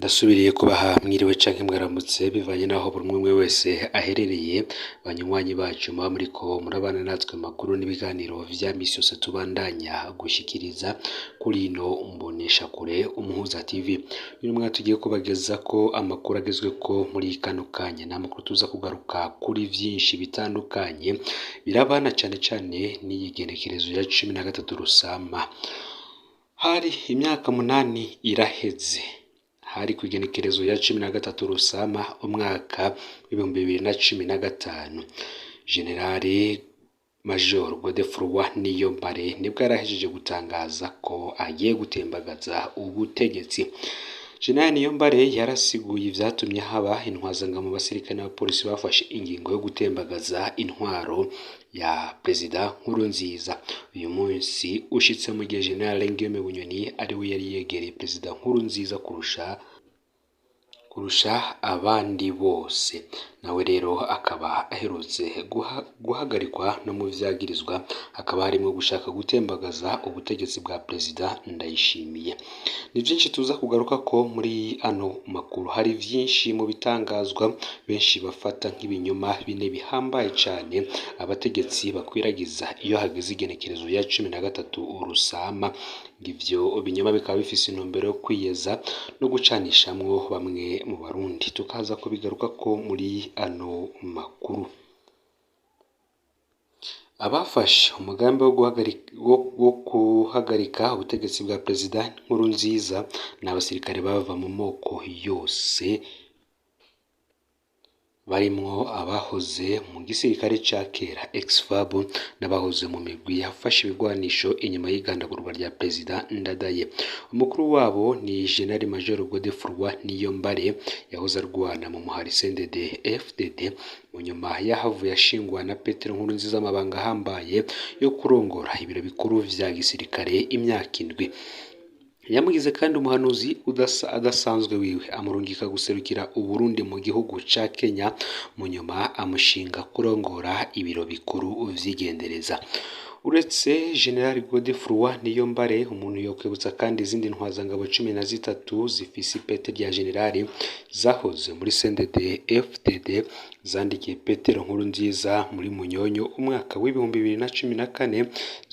Ndasubiriye kubaha mwiriwe canke mwaramutse bivanye naho buri umwe wese aherereye banywanyi bacu muba muriko murabana natwe makuru n'ibiganiro vya misi yose tubandanya gushikiriza kuri ino mboneshakure Umuhuza TV. Uyu mwaka tugiye kubagezako amakuru agezweko muri kano kanya, n'amakuru tuza kugaruka kuri vyinshi bitandukanye birabana cane cane n'iyigenekerezo ya 13 Rusama. Hari imyaka 8 iraheze hari kwigenekerezo ya 13 Rusama umwaka w'2015 Generali Major Godefroid Niyombare nibwo yarahejeje gutangaza ko agiye gutembagaza ubutegetsi. Generali Niyombare yarasiguye ivyatumye haba intwazanga mu basirikare n'abapolisi bafashe ingingo yo gutembagaza intwaro ya Perezida Nkurunziza. Uyu munsi ushitse mu gihe General Ngiyome Bunyoni ari we yari yegereye Perezida Nkurunziza kurusha abandi bose, nawe rero akaba aherutse guhagarikwa no mu vyagirizwa, hakaba harimwo gushaka gutembagaza ubutegetsi bwa Perezida Ndayishimiye. Ni vyinshi tuza kugaruka ko muri ano makuru, hari vyinshi mu bitangazwa benshi bafata nk'ibinyoma bine bihambaye cane abategetsi bakwiragiza iyo hageze igenekerezo ya 13 Rusama. Ivyo binyoma bikaba bifise intumbero yo kwiyeza no gucanishamwo bamwe mu Barundi, tukaza kubigaruka ko muri ano makuru. Abafashe umugambi wo guhagarika ubutegetsi bwa Perezida Nkurunziza n'abasirikare bava mu moko yose, barimwo abahoze mu gisirikare ca kera ex-FAB n'abahoze mu migwi yafashe ibigwanisho inyuma y'igandagurwa rya Perezida Ndadaye. Umukuru wabo ni General Major Godefroid Niyombare yahoze arwana mu muhari CNDD FDD, mu nyuma yahavuye ashingwa na Petero Nkurunziza amabanga ahambaye yo kurongora ibiro bikuru vya gisirikare imyaka 7. Yamugize kandi umuhanuzi adasanzwe wiwe, amurungika guserukira Uburundi mu gihugu ca Kenya, mu nyuma amushinga kurongora ibiro bikuru vy'igendereza. Uretse General Godefroid Niyombare, umuntu yokwibutsa kandi izindi ntwazangabo 13 zifise ipete rya generali zahoze muri CNDD FDD zandikiye Petero Nkurunziza muri Munyonyo umwaka w'2014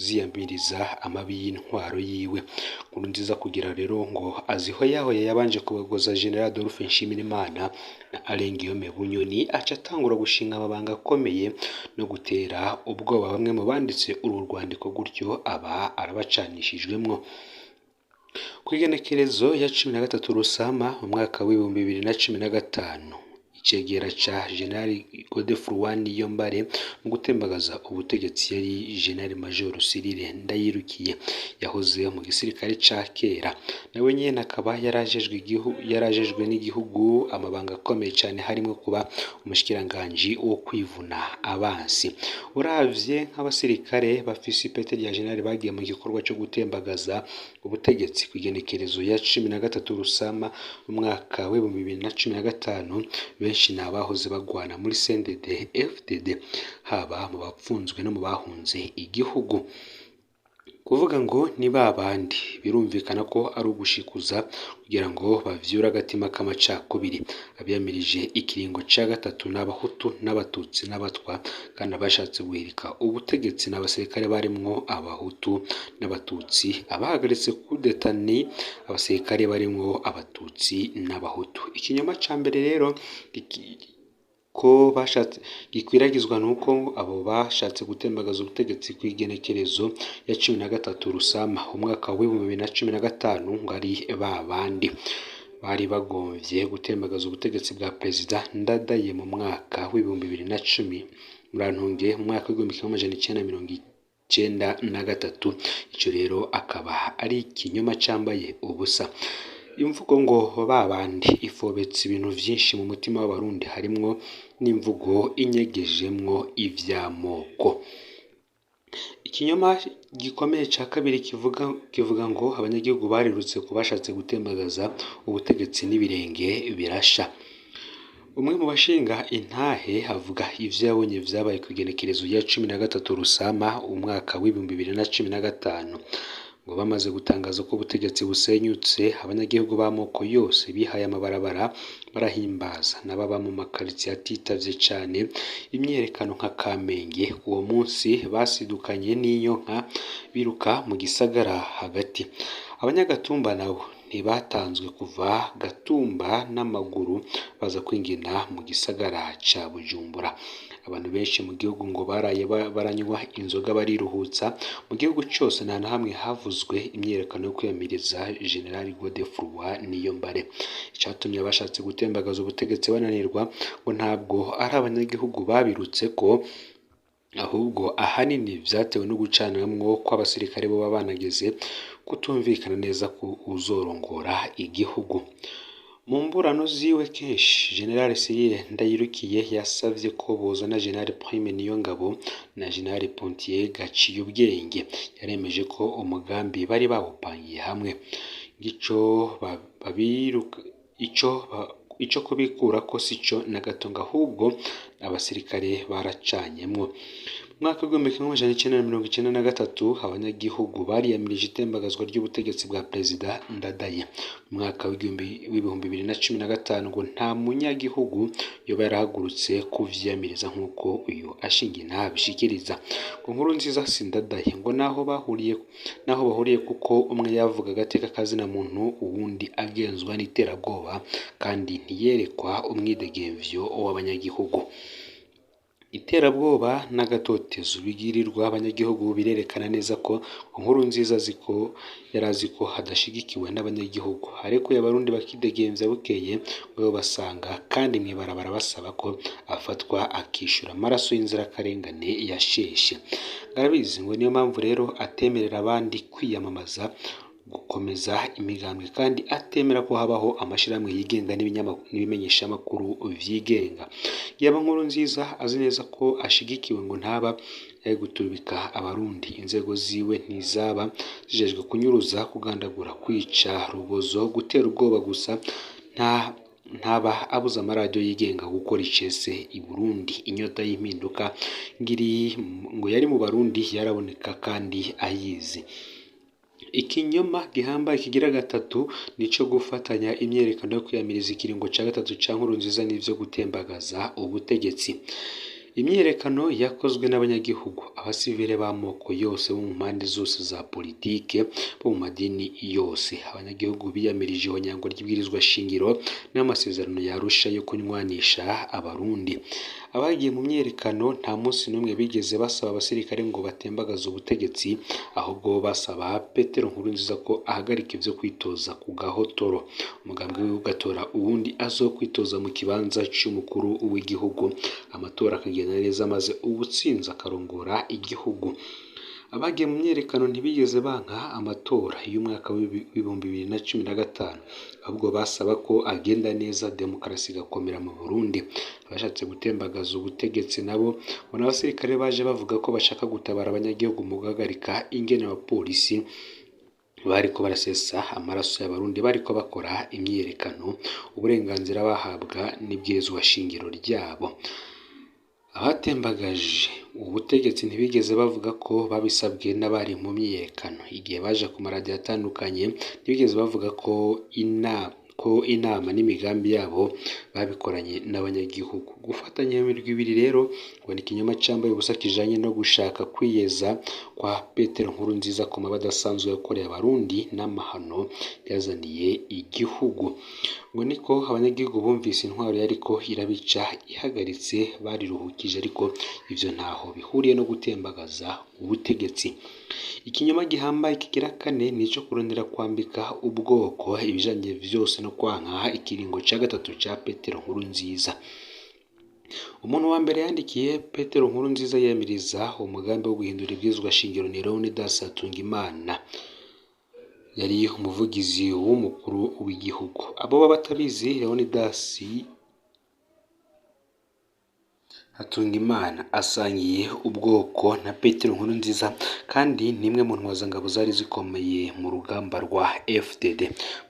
ziyambiriza amabi y'intwaro yiwe. Nkurunziza kugira rero ngo azihoyahoye yabanje kubagoza General Adolphe Nshimirimana na Ngiyome Bunyoni, aca atangura gushinga amabanga akomeye no gutera ubwoba bamwe mu banditse uru rwandiko, gutyo aba arabacanishijwemwo. Kwigenekerezo ya 13 Rusama mu mwaka w'2015 icegera ca General Godefroid Niyombare mu gutembagaza ubutegetsi yari General Major Cyril Ndayirukiye yahoze mu gisirikare ca kera, nawe nyene akaba yarajejwe n'igihugu amabanga akomeye cane, harimo kuba umushikiranganje wo kwivuna abansi. Uravye nk'abasirikare bafise ipete rya general bagiye mu gikorwa cyo gutembagaza ubutegetsi kwigenekerezo ya 13 Rusama mu mwaka w'2015, benshi nabahoze bagwana muri CNDD FDD, haba mu bapfunzwe no mu bahunze igihugu. Kuvuga ngo ni babandi birumvikana ko ari ugushikuza kugira ngo bavyura agatima k'amacakubiri. Abiyamirije ikiringo ca gatatu n'abahutu n'abatutsi n'abatwa, kandi abashatse guhirika ubutegetsi n'abasirikare barimwo abahutu n'abatutsi. Abahagaritse kudeta ni abasirikare barimwo abatutsi n'abahutu. Ikinyoma ca mbere rero ko bashatse gikwiragizwa nuko abo bashatse gutembagaza ubutegetsi kwigenekerezo ya 13 Rusama umwaka w'2015 ngo ari babandi bari bagomvye gutembagaza ubutegetsi bwa Perezida Ndadaye mu mwaka w'2010 murantunge mu mwaka w'1993. Ico rero akaba ari ikinyoma cambaye ubusa. Imvugo ngo babandi ifobetse ibintu vyinshi mu mutima w'Abarundi, harimwo n'imvugo inyegejemwo ivy'amoko. Ikinyoma gikomeye ca kabiri kivuga ngo abanyagihugu barirutse kubashatse gutembagaza ubutegetsi n'ibirenge birasha. Umwe mu bashinga intahe avuga ivyo yabonye vyabaye ku igenekerezo ya 13 Rusama umwaka w'2015 ngo bamaze gutangaza ko ubutegetsi busenyutse abanyagihugu b'amoko yose bihaye amabarabara barahimbaza n'ababa mu makaritsiye atitavye cane imyiyerekano nka Kamenge. Uwo munsi basidukanye n'iyo nka biruka mu gisagara hagati. Abanyagatumba nabo ntibatanzwe kuva Gatumba n'amaguru baza kwingina mu gisagara ca Bujumbura. Abantu benshi mu gihugu ngo baraye baranywa inzoga bariruhutsa. Mu gihugu cyose nta na hamwe havuzwe imyiyerekano yo kwiyamiriza General Godefroid Niyombare. Icatumye bashatse gutembagaza ubutegetsi bananirwa ngo ntabwo ari abanyagihugu babirutse ko, ahubwo ahanini vyatewe no gucanamwo kw'abasirikare bo banageze kutumvikana neza ko uzorongora igihugu. Mu mburano ziwe kenshi General Cyrille Ndayirukiye yasavye ko bozana General Prime Niyongabo na General Pontier Gaciyubwenge. Yaremeje ko umugambi bari bawupangiye hamwe ico kubikura ko sico na gato, ahubwo abasirikare baracanyemwo. Mwaka w'1993 abanyagihugu bariyamirije itembagazwa ry'ubutegetsi bwa Perezida Ndadaye. Mwaka w'2015 ngo nta munyagihugu yoba yarahagurutse kuvyiyamiriza nk'uko uyu ashingiye ntabishikiriza. Ngo Nkurunziza si Ndadaye ngo naho bahuriye kuko umwe yavuga agateka kazina muntu uwundi agenzwa n'iterabwoba kandi ntiyerekwa umwidegemvyo w'abanyagihugu. Iterabwoba n'agatotezo bigirirwa abanyagihugu birerekana neza ko Nkurunziza yarazi ko hadashigikiwe n'abanyagihugu, ariko abarundi bakidegemvya bukeye ngo basanga kandi mwibarabara basaba ko afatwa akishura amaraso y'inzirakarengane yasheshe. Ngarabizi ngo niyo mpamvu rero atemerera abandi kwiyamamaza gukomeza imigambwe kandi atemera ko habaho amashirahamwe yigenga n'ibimenyeshamakuru vyigenga. Yaba Nkurunziza azi neza ko ashigikiwe ngo ntaba gutubika abarundi. Inzego ziwe ntizaba zijejwe kunyuruza, kugandagura, kwica, rubozo, gutera ubwoba gusa. Ntaba abuza amaradiyo yigenga gukora icese i Burundi. Inyota y'impinduka ngo yari mu Barundi yaraboneka kandi ayizi. Ikinyoma gihambaye kigira gatatu nico gufatanya imyerekano yo kwiyamiriza ikiringo ca gatatu ca Nkurunziza n'ivyo gutembagaza ubutegetsi. Imyiyerekano yakozwe n'abanyagihugu, abasivile b'amoko yose bo mu mpande zose za politike, bo mu madini yose. Abanyagihugu biyamirije ihonyango ry'ibwirizwa shingiro n'amasezerano ya Arusha yo kunywanisha abarundi. Abagiye mu myiyerekano nta munsi n'umwe bigeze basaba abasirikare ngo batembagaze ubutegetsi, ahubwo basaba Petero Nkurunziza ko ahagarika ivyo kwitoza ku gahotoro. Umugambi we ugatora uwundi azokwitoza mu kibanza c'umukuru w'igihugu, amatora akagenda neza maze ubutsinzi akarongora igihugu. Abagiye mu myiyerekano ntibigeze banka amatora y'umwaka w'2015, ahubwo basaba ko agenda neza, demokarasi igakomera mu Burundi. Abashatse gutembagaza ubutegetsi nabo ngo n'abasirikare baje bavuga ko bashaka gutabara abanyagihugu mu guhagarika ingene abapolisi bariko barasesa amaraso y'abarundi bariko bakora imyiyerekano, uburenganzira bahabwa n'ibwirizwa shingiro ryabo. Abatembagaje ubutegetsi ntibigeze bavuga ko babisabwe n'abari mu myiyerekano. Igihe baje ku maradiyo atandukanye ntibigeze bavuga ko inama n'imigambi yabo babikoranye n'abanyagihugu. Gufatanya imirwi ibiri rero ngo ni ikinyoma cambaye ubusa kijanye no gushaka kwiyeza kwa Petero Nkurunziza ku mababa adasanzwe yakoreye abarundi n'amahano yazaniye igihugu. Ngo niko abanyagihugu bumvise intwaro yariko irabica ihagaritse bariruhukije, ariko ivyo ntaho bihuriye no gutembagaza ubutegetsi. Ikinyoma gihambaye kigira kane nico kurondera kwambika ubwoko ibijanye vyose no kwanka ikiringo ca gatatu ca Petero Nkurunziza. Umuntu wa mbere yandikiye Petero Nkurunziza yemiriza umugambi wo guhindura ibwirizwa shingiro ni Leonidas Hatungimana, yari umuvugizi w'umukuru w'igihugu. Abo batabizi, Leonidas Hatungimana asangiye ubwoko na Petero Nkurunziza kandi nimwe mu ntwazangabo zari zikomeye mu rugamba rwa FDD.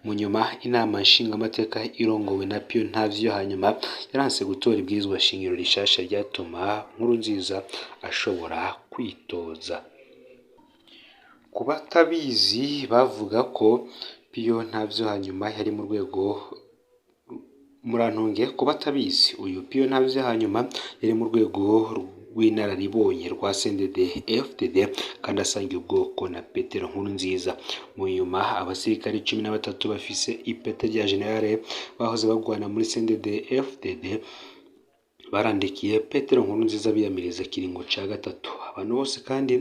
Mu nyuma inama nshingamateka irongowe na Pio Ntavyo hanyuma yaranse gutora ibwirizwa shingiro rishasha ryatuma Nkurunziza ashobora kwitoza. ku batabizi bavuga ko Piyo Ntavyuhanyuma yari mu rwego murantunge ku batabizi uyu Piyo Ntavyuhanyuma yari mu rwego rw'inararibonye rwa CNDD FDD kandi asangiye ubwoko na Petero Nkurunziza. Mu nyuma abasirikare 13 bafise ipeta rya generale bahoze bagwana muri CNDD FDD barandikiye Petero Nkurunziza biyamiriza kiringo ca gatatu. Abantu bose kandi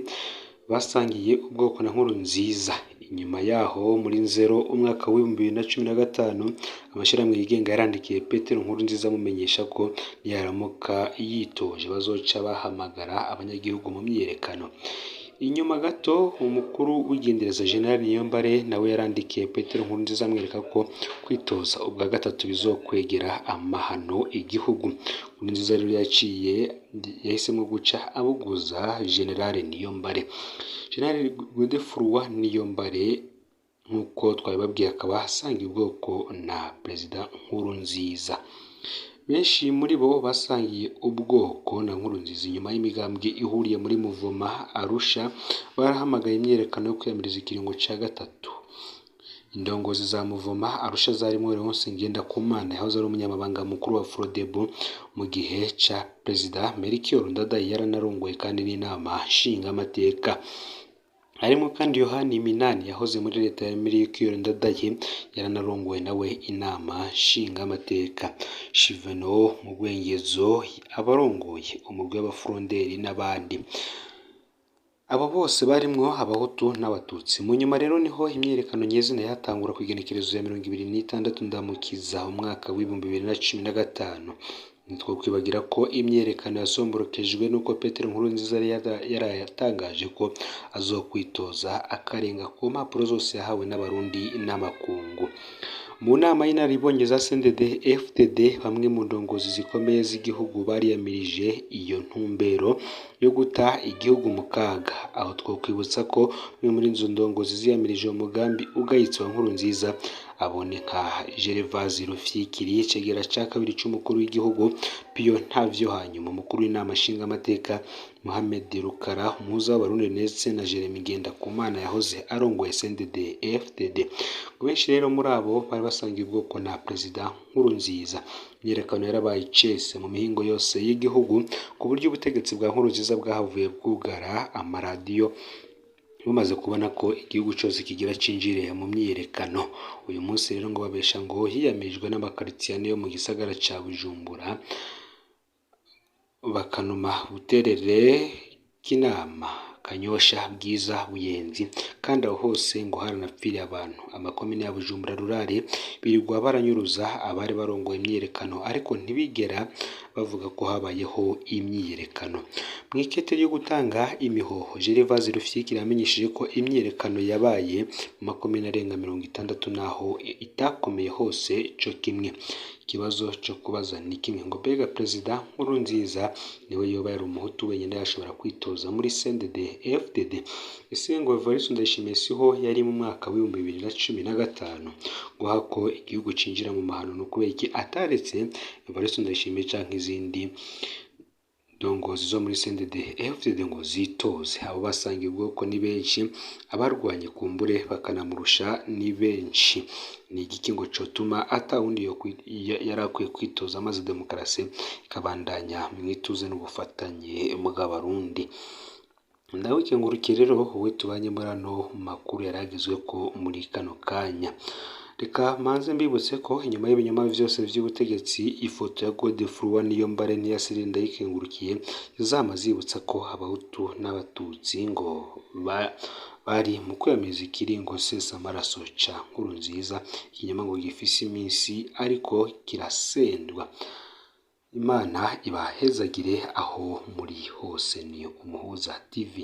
basangiye ubwoko na Nkurunziza. Inyuma yaho muri Nzero umwaka wa 2015 amashirahamwe yigenga yarandikiye Petero Nkurunziza amumenyesha ko yaramuka yitoje bazoca bahamagara abanyagihugu mu myiyerekano. Inyuma gato umukuru w'igendereza General Niyombare nawe yarandikiye Petero Nkurunziza amwereka ko kwitoza ubwa gatatu bizokwegera amahano igihugu. Nkurunziza rero yahisemo guca abuguza General Niyombare. General Godefroid Niyombare nkuko twabibabwiye akaba asangiye ubwoko na Perezida Nkurunziza. Benshi muri bo basangiye ubwoko na Nkurunziza inyuma y'imigambwe ihuriye muri Muvoma Arusha barahamagaye imyerekano yo kwiyamiriza ikiringo ca gatatu. Indongozi za Muvoma Arusha zarimo Leonce Ngendakumana yahoze ari umunyamabanga mukuru wa Frodebu mu gihe ca Perezida Melchior Ndadaye yaranarongoye kandi n'inama nshingamateka. Harimo kandi Yohani Minani yahoze muri leta ya Melchior Ndadaye yaranarongoye nawe inama nshingamateka. Chiveno mu Rwengezo abarongoye umugwi w'abafronderi n'abandi. Abo bose barimwo abahutu n'abatutsi. Mu nyuma rero niho imyerekano nyezina yatangura ku igenekerezo ya 26 Ndamukiza umwaka wa 2015. Nitwo kwibagira ko imyerekano yasomborokejwe nuko Petero Nkurunziza yarayatangaje ko azokwitoza akarenga ku mpapuro zose yahawe n'abarundi n'amakungu. Mu nama y'inararibonye za CNDD FDD bamwe mu ndongozi zikomeye z'igihugu bariyamirije iyo ntumbero yo guta igihugu mu kaga. Aho twokwibutsa ko bamwe muri izo ndongozi ziyamirije umugambi ugayitse wa Nkurunziza aboneka Gervase Rufyikiri icegera ca kabiri c'umukuru w'igihugu, Piyo Ntavyuhanyuma umukuru w'inama nshingamateka, Mohamed Rukara umuhuza w'abarundi ndetse na Jeremy Ngendakumana yahoze arongoye CNDD FDD. Benshi rero muri abo bari basangiye ubwoko na Perezida Nkurunziza. Imyerekano yarabaye icese mu mihingo yose y'igihugu ku buryo ubutegetsi bwa Nkurunziza bwahavuye bwugara amaradiyo bumaze kubona ko igihugu cyose kigira cinjire mu myiyerekano. Uyu munsi rero ngo babesha ngo hiyamirijwe n'amakaritiane yo mu gisagara ca Bujumbura, Bakanuma, Buterere, Kinama, Kanyosha, Bwiza, Buyenzi kandi aho hose ngo haranapfiriye abantu. Amakomine ya Bujumbura rurare birirwa baranyuruza abari barongoye imyiyerekano ariko ntibigera bavuga ko habayeho imyiyerekano. Mu ikete ryo gutanga imihoho Gervase Rufyikiri yamenyesheje ko imyiyerekano yabaye mu makomine arenga 60 naho itakomeye hose co kimwe. Ikibazo cyo kubaza ni kimwe ngo mbega Perezida Nkurunziza niwe yoba yari umuhutu wenyine yashobora kwitoza muri CNDD FDD? Ese ngo Evariste Ndayishimiye siho yari mu mwaka wa 2015 ngo hako igihugu cinjira mu mahano no kubera iki ataretse Evariste Ndayishimiye canke izindi ndongozi zo muri CNDD FDD ngo zitoze? Abo basangiye ubwoko ni benshi, abarwanye kumbure bakanamurusha ni benshi. Ni igiki ngo cotuma atawundi yarakwiye kwitoza maze demokarasi ikabandanya mu ituze n'ubufatanye bw'abarundi? Ndawikengurukire rero wowe tubanye muri ano makuru yaragizwe ko muri kano kanya. Reka manze mbibutse ko inyuma y'ibinyoma vyose vy'ubutegetsi ifoto ya Godefroid Niyombare ntiyasiri ndayikengurukiye zama zibutsa ko abahutu n'abatutsi ngo bari mu kwiyamiriza ikiringo sesa amaraso ca Nkurunziza. Ikinyoma ngo gifise iminsi ariko kirasendwa. Imana ibahezagire aho muri hose. Ni Umuhuza TV.